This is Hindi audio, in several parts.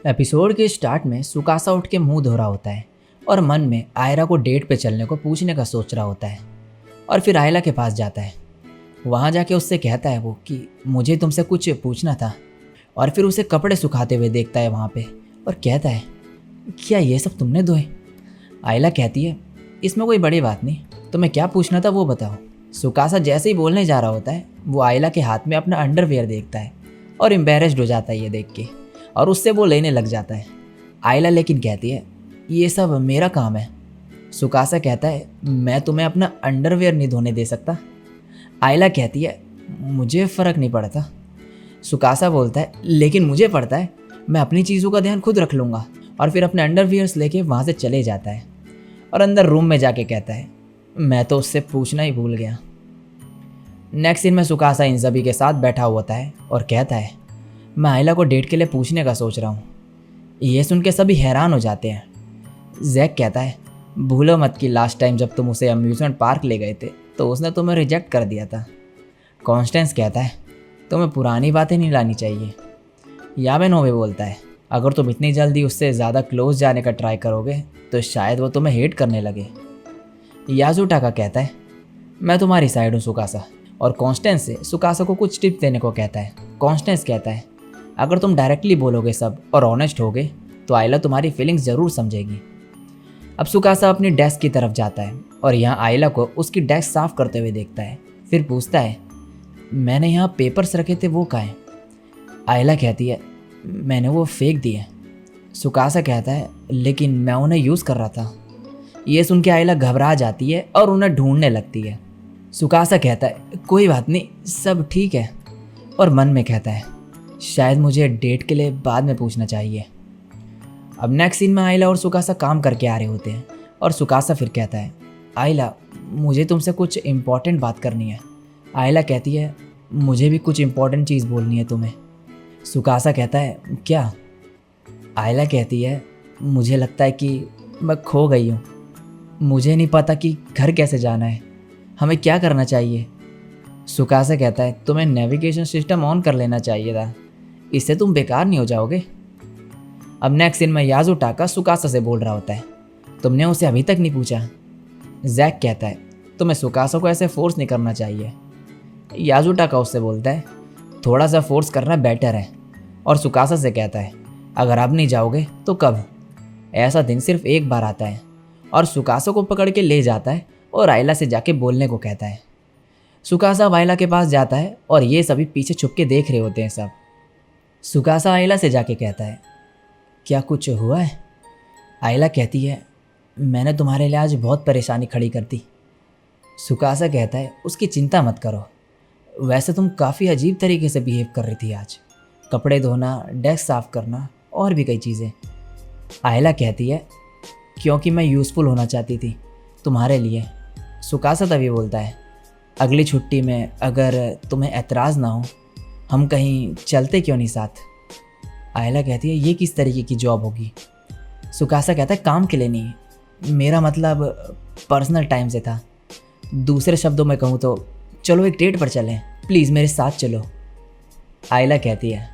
एपिसोड के स्टार्ट में सुकासा उठ के मुंह धो रहा होता है और मन में आयरा को डेट पे चलने को पूछने का सोच रहा होता है। और फिर आयला के पास जाता है। वहाँ जाके उससे कहता है वो कि मुझे तुमसे कुछ पूछना था। और फिर उसे कपड़े सुखाते हुए देखता है वहाँ पे और कहता है क्या ये सब तुमने धोए? आयला कहती है इसमें कोई बड़ी बात नहीं, तुम्हें क्या पूछना था वो बताओ। सुकासा जैसे ही बोलने जा रहा होता है वो आयला के हाथ में अपना अंडरवियर देखता है और एम्बेरस्ड हो जाता है ये देख के, और उससे वो लेने लग जाता है। आयला लेकिन कहती है ये सब मेरा काम है। सुकासा कहता है मैं तुम्हें अपना अंडरवियर नहीं धोने दे सकता। आयला कहती है मुझे फ़र्क नहीं पड़ता। सुकासा बोलता है लेकिन मुझे पड़ता है, मैं अपनी चीज़ों का ध्यान खुद रख लूँगा। और फिर अपने अंडरवियर्स लेके वहाँ से चले जाता है और अंदर रूम में जाके कहता है मैं तो उससे पूछना ही भूल गया। नेक्स्ट सीन में सुकासा इन सभी के साथ बैठा होता है और कहता है मैं आयला को डेट के लिए पूछने का सोच रहा हूँ। ये सुन के सभी हैरान हो जाते हैं। जैक कहता है भूलो मत कि लास्ट टाइम जब तुम उसे अम्यूज़मेंट पार्क ले गए थे तो उसने तुम्हें रिजेक्ट कर दिया था। कॉन्स्टेंस कहता है तुम्हें पुरानी बातें नहीं लानी चाहिए। याबेनोवे बोलता है अगर तुम इतनी जल्दी उससे ज़्यादा क्लोज जाने का ट्राई करोगे तो शायद वो तुम्हें हेट करने लगे। याजुटाका कहता है मैं तुम्हारी साइड हूँ सुकासा, और कॉन्स्टेंस से सुकासा को कुछ टिप्स देने को कहता है। कॉन्स्टेंस कहता है अगर तुम डायरेक्टली बोलोगे सब और ऑनेस्ट होगे तो आयला तुम्हारी फीलिंग्स ज़रूर समझेगी। अब सुकासा अपनी डेस्क की तरफ जाता है और यहाँ आयला को उसकी डेस्क साफ़ करते हुए देखता है। फिर पूछता है मैंने यहाँ पेपर्स रखे थे वो कहाँ हैं? आयला कहती है मैंने वो फेंक दिए। सुकासा कहता है लेकिन मैं उन्हें यूज़ कर रहा था। ये सुन के आयला घबरा जाती है और उन्हें ढूंढने लगती है। सुकासा कहता है कोई बात नहीं, सब ठीक है, और मन में कहता है शायद मुझे डेट के लिए बाद में पूछना चाहिए। अब नेक्स्ट सीन में आयला और सुकासा काम करके आ रहे होते हैं और सुकासा फिर कहता है आयला मुझे तुमसे कुछ इम्पॉर्टेंट बात करनी है। आयला कहती है मुझे भी कुछ इम्पॉर्टेंट चीज़ बोलनी है तुम्हें। सुकासा कहता है क्या? आयला कहती है मुझे लगता है कि मैं खो गई हूँ। मुझे नहीं पता कि घर कैसे जाना है, हमें क्या करना चाहिए। सुकासा कहता है तुम्हें नेविगेशन सिस्टम ऑन कर लेना चाहिए था, इससे तुम बेकार नहीं हो जाओगे। अब नेक्स्ट सीन में याजुटाका सुकासा से बोल रहा होता है तुमने उसे अभी तक नहीं पूछा। जैक कहता है तुम्हें सुकासा को ऐसे फोर्स नहीं करना चाहिए। याजुटाका उससे बोलता है थोड़ा सा फोर्स करना बेटर है, और सुकासा से कहता है अगर अब नहीं जाओगे तो कब? ऐसा दिन सिर्फ एक बार आता है, और सुकासा को पकड़ के ले जाता है और आयला से जाके बोलने को कहता है। सुकासा आयला के पास जाता है और ये सभी पीछे छुप के देख रहे होते हैं सब। सुकासा आयला से जाके कहता है क्या कुछ हुआ है? आयला कहती है मैंने तुम्हारे लिए आज बहुत परेशानी खड़ी कर दी। सुकासा कहता है उसकी चिंता मत करो, वैसे तुम काफ़ी अजीब तरीके से बिहेव कर रही थी आज, कपड़े धोना, डेस्क साफ़ करना और भी कई चीज़ें। आयला कहती है क्योंकि मैं यूज़फुल होना चाहती थी तुम्हारे लिए। सुकासा तभी बोलता है अगली छुट्टी में अगर तुम्हें एतराज़ ना हो हम कहीं चलते क्यों नहीं साथ। आयला कहती है ये किस तरीके की जॉब होगी? सुकासा कहता है काम के लिए नहीं, मेरा मतलब पर्सनल टाइम से था। दूसरे शब्दों में कहूँ तो चलो एक डेट पर चलें, प्लीज़ मेरे साथ चलो। आयला कहती है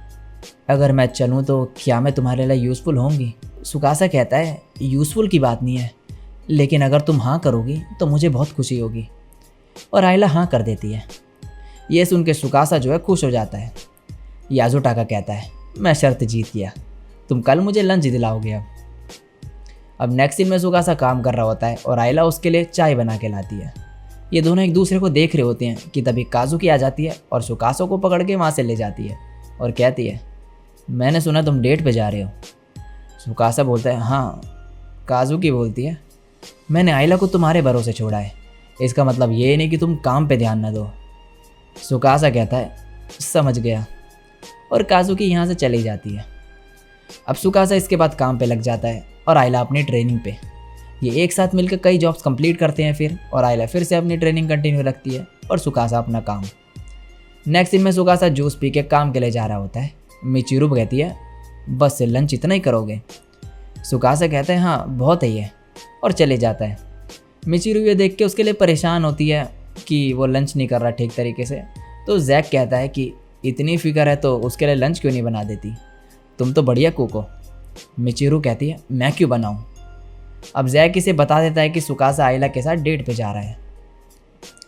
अगर मैं चलूँ तो क्या मैं तुम्हारे लिए यूज़फुल होंगी? सुकासा कहता है यूज़फुल की बात नहीं है, लेकिन अगर तुम हाँ करोगी तो मुझे बहुत खुशी होगी। और आयला हाँ कर देती है। ये सुन के सुकासा जो है खुश हो जाता है। याजुटाका कहता है मैं शर्त जीत गया, तुम कल मुझे लंच दिलाओगे। अब नेक्स्ट सीन में सुकासा काम कर रहा होता है और आयला उसके लिए चाय बना के लाती है। ये दोनों एक दूसरे को देख रहे होते हैं कि तभी काजुकी आ जाती है और सुकासा को पकड़ के वहाँ से ले जाती है और कहती है मैंने सुना तुम डेट पे जा रहे हो। सुकासा बोलता है हाँ। काजुकी बोलती है मैंने आयला को तुम्हारे भरोसे छोड़ा है, इसका मतलब ये नहीं कि तुम काम पे ध्यान न दो। सुकासा कहता है समझ गया, और काजुकी यहाँ से चली जाती है। अब सुकासा इसके बाद काम पे लग जाता है और आयला अपनी ट्रेनिंग पे। ये एक साथ मिलकर कई जॉब्स कंप्लीट करते हैं फिर, और आयला फिर से अपनी ट्रेनिंग कंटिन्यू रखती है और सुकासा अपना काम। नेक्स्ट सीन में सुकासा जूस पी के काम के लिए जा रहा होता है। मिचिरू कहती है बस लंच इतना ही करोगे? सुकासा कहता है हाँ बहुत है ये, और चले जाता है। मिचिरू ये देख के उसके लिए परेशान होती है कि वो लंच नहीं कर रहा ठीक तरीके से। तो जैक कहता है कि इतनी फिक्र है तो उसके लिए लंच क्यों नहीं बना देती, तुम तो बढ़िया कुक हो। मिचिरू कहती है मैं क्यों बनाऊँ। अब जैक इसे बता देता है कि सुकासा आइला के साथ डेट पे जा रहा है,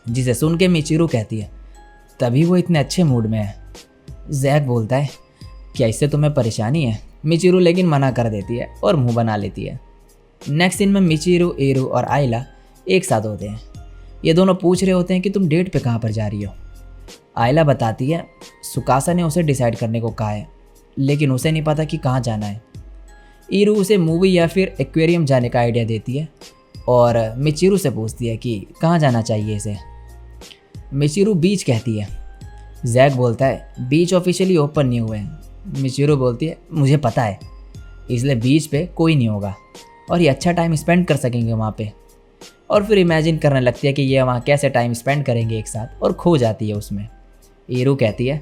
जिसे सुन के मिचिरू कहती है तभी वो इतने अच्छे मूड में है। जैक बोलता है क्या इससे तुम्हें परेशानी है? मिचिरू लेकिन मना कर देती है और मुंह बना लेती है। नेक्स्ट सीन में मिचिरू, एरू और आइला एक साथ होते हैं। ये दोनों पूछ रहे होते हैं कि तुम डेट पे कहाँ पर जा रही हो। आइला बताती है सुकासा ने उसे डिसाइड करने को कहा है, लेकिन उसे नहीं पता कि कहाँ जाना है। ईरू उसे मूवी या फिर एक्वेरियम जाने का आइडिया देती है और मिचिरू से पूछती है कि कहाँ जाना चाहिए इसे। मिचिरू बीच कहती है। जैक बोलता है बीच ऑफिशियली ओपन नहीं हुए हैं। मिचिरू बोलती है मुझे पता है, इसलिए बीच पे कोई नहीं होगा और ये अच्छा टाइम स्पेंड कर सकेंगे वहाँ पे। और फिर इमेजिन करने लगती है कि ये वहाँ कैसे टाइम स्पेंड करेंगे एक साथ, और खो जाती है उसमें। ईरू कहती है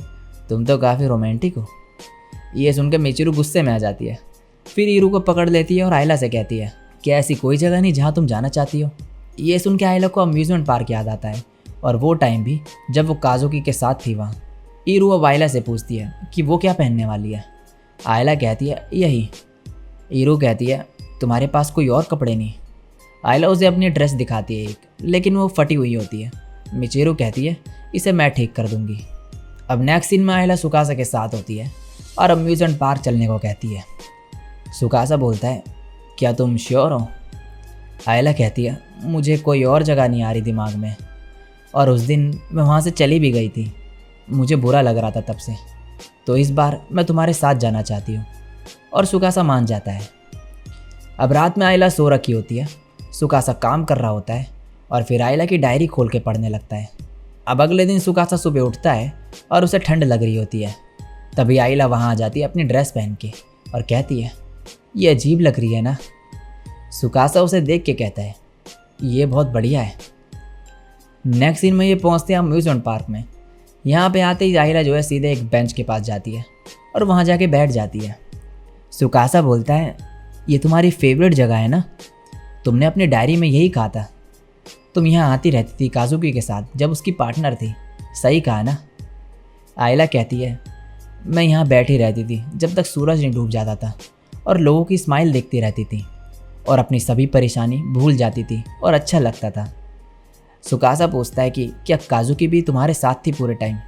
तुम तो काफ़ी रोमांटिक हो। ये सुनकर मिचिरू गुस्से में आ जाती है। फिर ईरू को पकड़ लेती है और आइला से कहती है क्या ऐसी कोई जगह नहीं जहाँ तुम जाना चाहती हो। ये सुन के आइला को अम्यूज़मेंट पार्क याद आता है, और वो टाइम भी जब वो काजुकी के साथ थी वहाँ। ईरू अब आइला से पूछती है कि वो क्या पहनने वाली है। आइला कहती है यही। ईरू कहती है तुम्हारे पास कोई और कपड़े नहीं। आइला उसे अपनी ड्रेस दिखाती है एक, लेकिन वो फटी हुई होती है। मिचिरू कहती है इसे मैं ठीक कर दूंगी। अब नेक्स्ट सीन में आइला सुकासा के साथ होती है और अम्यूज़मेंट पार्क चलने को कहती है। सुकासा बोलता है क्या तुम श्योर हो? आइला कहती है मुझे कोई और जगह नहीं आ रही दिमाग में, और उस दिन मैं वहाँ से चली भी गई थी, मुझे बुरा लग रहा था तब से, तो इस बार मैं तुम्हारे साथ जाना चाहती हूँ। और सुकासा मान जाता है। अब रात में आइला सो रखी होती है, सुकासा काम कर रहा होता है और फिर आइला की डायरी खोल के पढ़ने लगता है। अब अगले दिन सुकासा सुबह उठता है और उसे ठंड लग रही होती है। तभी आइला वहाँ आ जाती है अपनी ड्रेस पहन के और कहती है ये अजीब लग रही है ना। सुकासा उसे देख के कहता है ये बहुत बढ़िया है। नेक्स्ट सीन में ये पहुँचते हैं अम्यूज़मेंट पार्क में। यहाँ पे आते ही आइला जो है सीधे एक बेंच के पास जाती है और वहाँ जाके बैठ जाती है। सुकासा बोलता है ये तुम्हारी फेवरेट जगह है ना, तुमने अपनी डायरी में यही कहा था, तुम यहाँ आती रहती थी काजुकी के साथ जब उसकी पार्टनर थी, सही कहा ना। आइला कहती है मैं यहाँ बैठी रहती थी जब तक सूरज नहीं डूब जाता था और लोगों की स्माइल देखती रहती थी और अपनी सभी परेशानी भूल जाती थी और अच्छा लगता था। सुकासा पूछता है कि क्या काजुकी भी तुम्हारे साथ थी पूरे टाइम?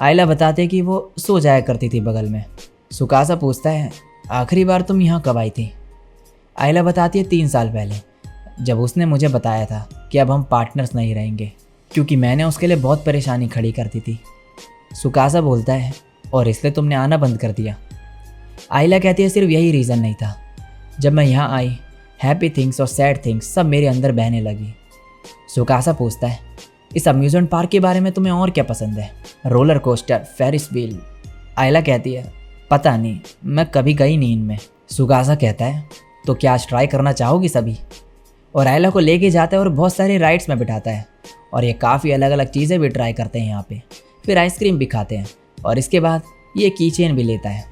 आइला बताते कि वो सो जाया करती थी बगल में। सुकासा पूछता है आखिरी बार तुम यहाँ कब आई थी? आइला बताती है 3 साल पहले, जब उसने मुझे बताया था कि अब हम पार्टनर्स नहीं रहेंगे, क्योंकि मैंने उसके लिए बहुत परेशानी खड़ी करती थी। सुकासा बोलता है और इसलिए तुमने आना बंद कर दिया? आइला कहती है सिर्फ यही रीज़न नहीं था, जब मैं यहाँ आई हैप्पी थिंग्स और सैड थिंग्स सब मेरे अंदर बहने लगी। सुकासा पूछता है इस अम्यूज़मेंट पार्क के बारे में तुम्हें और क्या पसंद है? Roller coaster, Ferris wheel? आइला कहती है पता नहीं, मैं कभी गई नहीं इनमें। सुकासा कहता है तो क्या आज ट्राई करना चाहोगी सभी? और आइला को लेके जाता है और बहुत सारे राइड्स में बिठाता है और ये काफ़ी अलग अलग चीज़ें भी ट्राई करते हैं यहाँ पे। फिर आइसक्रीम भी खाते हैं और इसके बाद ये की चेन भी लेता है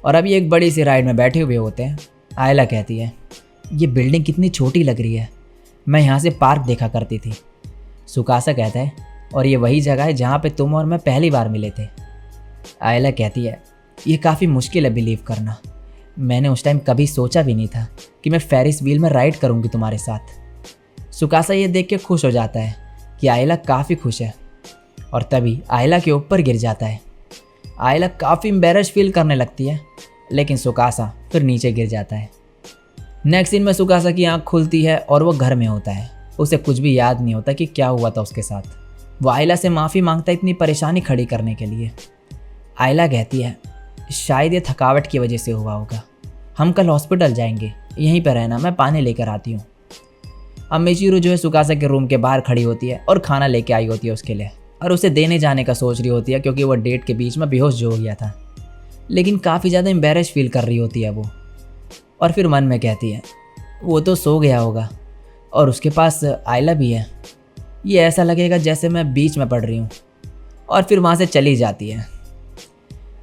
और अभी एक बड़ी सी राइड में बैठे हुए होते हैं। आइला कहती है ये बिल्डिंग कितनी छोटी लग रही है, मैं यहाँ से पार्क देखा करती थी। सुकासा कहता है और ये वही जगह है जहाँ पे तुम और मैं पहली बार मिले थे। आइला कहती है ये काफ़ी मुश्किल है बिलीव करना, मैंने उस टाइम कभी सोचा भी नहीं था कि मैं फेरिस व्हील में राइड करूँगी तुम्हारे साथ। सुकासा ये देख के खुश हो जाता है कि आइला काफ़ी खुश है और तभी आइला के ऊपर गिर जाता है। आइला काफ़ी एम्बैरेस फील करने लगती है, लेकिन सुकासा फिर नीचे गिर जाता है। नेक्स्ट सीन में सुकासा की आँख खुलती है और वो घर में होता है। उसे कुछ भी याद नहीं होता कि क्या हुआ था उसके साथ। वो आइला से माफ़ी मांगता है इतनी परेशानी खड़ी करने के लिए। आइला कहती है शायद ये थकावट की वजह से हुआ होगा, हम कल हॉस्पिटल जाएंगे, यहीं पर रहना, मैं पानी लेकर आती हूँ। अब मिचिरू जो है सुकासा के रूम के बाहर खड़ी होती है और खाना लेके आई होती है उसके लिए, और उसे देने जाने का सोच रही होती है क्योंकि वो डेट के बीच में बेहोश जो हो गया था, लेकिन काफ़ी ज़्यादा एम्बैरेस फील कर रही होती है वो। और फिर मन में कहती है वो तो सो गया होगा और उसके पास आइला भी है, ये ऐसा लगेगा जैसे मैं बीच में पड़ रही हूँ। और फिर वहाँ से चली जाती है।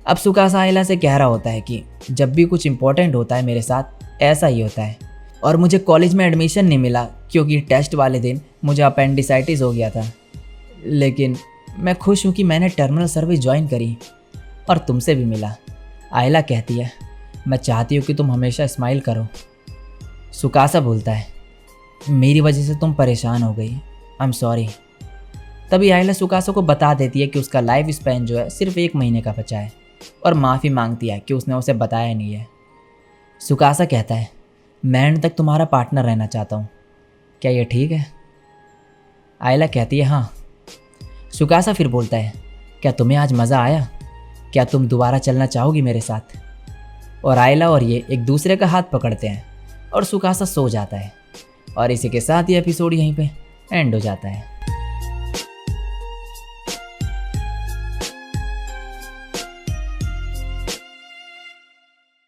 अब सुकासा आयला से कह रहा होता है कि जब भी कुछ इम्पोर्टेंट होता है मेरे साथ ऐसा ही होता है, और मुझे कॉलेज में एडमिशन नहीं मिला क्योंकि टेस्ट वाले दिन मुझे अपेंडिसाइटिस हो गया था। लेकिन मैं खुश हूँ कि मैंने टर्मिनल सर्विस ज्वाइन करी और तुमसे भी मिला। आयला कहती है, मैं चाहती हूँ कि तुम हमेशा स्माइल करो। सुकासा बोलता है, मेरी वजह से तुम परेशान हो गई, आई एम सॉरी। तभी आयला सुकासा को बता देती है कि उसका लाइफ स्पैन जो है सिर्फ 1 महीने का बचा है, और माफ़ी मांगती है कि उसने उसे बताया नहीं है। सुकासा कहता है, मैं एंड तक तुम्हारा पार्टनर रहना चाहता हूँ, क्या ये ठीक है? आयला कहती है, हाँ। सुकासा फिर बोलता है, क्या तुम्हें आज मज़ा आया? क्या तुम दोबारा चलना चाहोगी मेरे साथ? और आयला और ये एक दूसरे का हाथ पकड़ते हैं और सुकासा सो जाता है। और इसी के साथ ये एपिसोड यहीं पे एंड हो जाता है।